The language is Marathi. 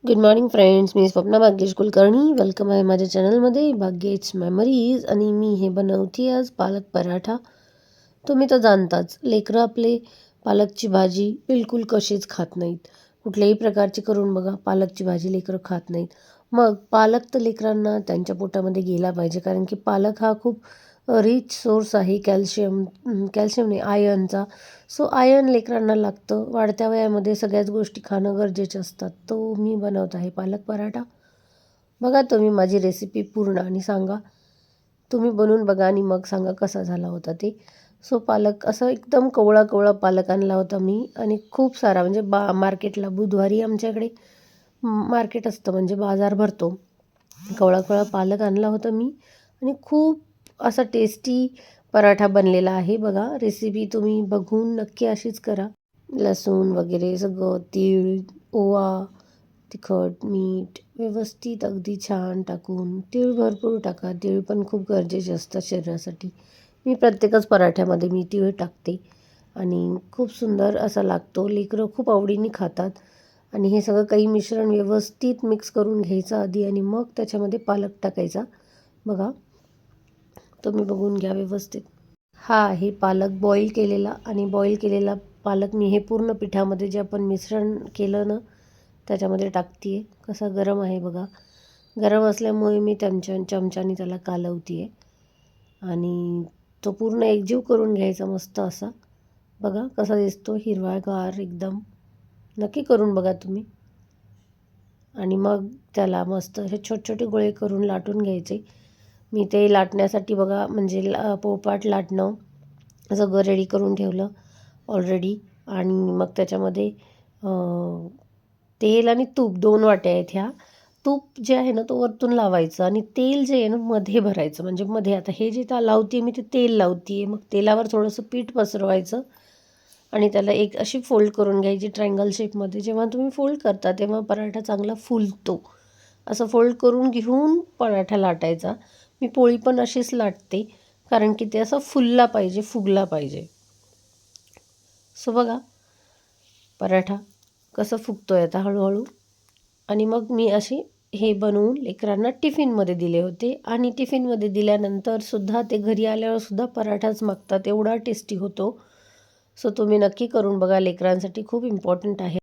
गुड मॉर्निंग फ्रेंड्स, मी स्वप्ना भाग्येश कुलकर्णी. वेलकम आहे माझ्या चॅनलमध्ये भाग्येश मेमरीज. आणि मी हे बनवते आज पालक पराठा. तुम्ही तर जाणताच, लेकरं आपले पालकची भाजी बिलकुल कशीच खात नाहीत. कुठल्याही प्रकारची करून बघा, पालकची भाजी लेकरं खात नाहीत. मग पालक तर लेकरांना त्यांच्या पोटामध्ये गेला पाहिजे, कारण की पालक हा खूप रिच सोर्स आहे कॅल्शियम नाही, आयर्नचा. सो आयर्न लेकरांना लागतं. वाढत्या वयामध्ये सगळ्याच गोष्टी खाणं गरजेचे असतात. तो मी बनवत आहे पालक पराठा. बघा तुम्ही माझी रेसिपी पूर्ण आणि सांगा. तुम्ही बनवून बघा आणि मग सांगा कसा झाला होता ते. सो पालक असं एकदम कवळा कवळा पालक आणला होता मी, आणि खूप सारा, म्हणजे मार्केटला बुधवारी आमच्याकडे मार्केट असतं, म्हणजे बाजार भरतो. कवळा कवळा पालक आणला होता मी, आणि खूप असा टेस्टी पराठा बनलेला आहे. बघा, रेसिपी तुम्ही बघून नक्की अशीच करा. लसूण वगैरे सगळं, तीळ, ओवा, तिखट, मीठ व्यवस्थित अगदी छान टाकून, तीळ भरपूर टाका. तीळ पण खूप गरजेचे असतात शरीरासाठी. मी प्रत्येकच पराठ्यामध्ये मी तीळ टाकते, आणि खूप सुंदर असा लागतो. लेकरं खूप आवडीने खातात. आणि हे सगळं काही मिश्रण व्यवस्थित मिक्स करून घ्यायचं आधी, आणि मग त्याच्यामध्ये पालक टाकायचा. बघा, तुम्ही बघून घ्या व्यवस्थित. हा आहे पालक बॉईल केलेला, आणि बॉईल केलेला पालक मी हे पूर्ण पिठामध्ये जे आपण मिश्रण केलं ना, त्याच्यामध्ये टाकते आहे. कसा गरम आहे बघा. गरम असल्यामुळे मी चमच्याने त्याला कालवते आहे, आणि तो पूर्ण एकजीव करून घ्यायचा मस्त असा. बघा कसा दिसतो, हिरवागार एकदम. नक्की करून बघा तुम्ही. आणि मग त्याला मस्त असे छोटे छोटे गोळे करून लाटून घ्यायचे. मी ते लाटण्यासाठी बघा, म्हणजे पोळपाट लाटणं सगळं रेडी करून ठेवलं ऑलरेडी. आणि मग त्याच्यामध्ये तेल आणि तूप 2 वाट्या आहेत ह्या. तूप जे आहे ना, तो वरतून लावायचं, आणि तेल जे आहे ना मध्ये भरायचं. म्हणजे मध्ये, आता हे जे लावते मी, ते तेल लावते. मग तेलावर थोडंसं पीठ पसरवायचं, आणि त्याला एक अशी फोल्ड करून घ्यायची ट्रायंगल शेपमध्ये. जेव्हा तुम्ही फोल्ड करता तेव्हा पराठा चांगला फुलतो. असं फोल्ड करून घेऊन पराठा लाटायचा. मी पोळी पण अशीच लाटते, कारण की ते असं फुलला पाहिजे, फुगला पाहिजे. सो बघा पराठा कसं फुगतोय आता हळूहळू. आणि मग मी अशी हे बनवून लेकरांना टिफिनमध्ये दिले होते, आणि टिफिनमध्ये दिल्यानंतर सुद्धा ते घरी आल्यावर सुद्धा पराठाच मागतात, एवढा टेस्टी होतो. सो तुम्ही नक्की करून बघा, लेकरांसाठी खूप इम्पॉर्टंट आहे.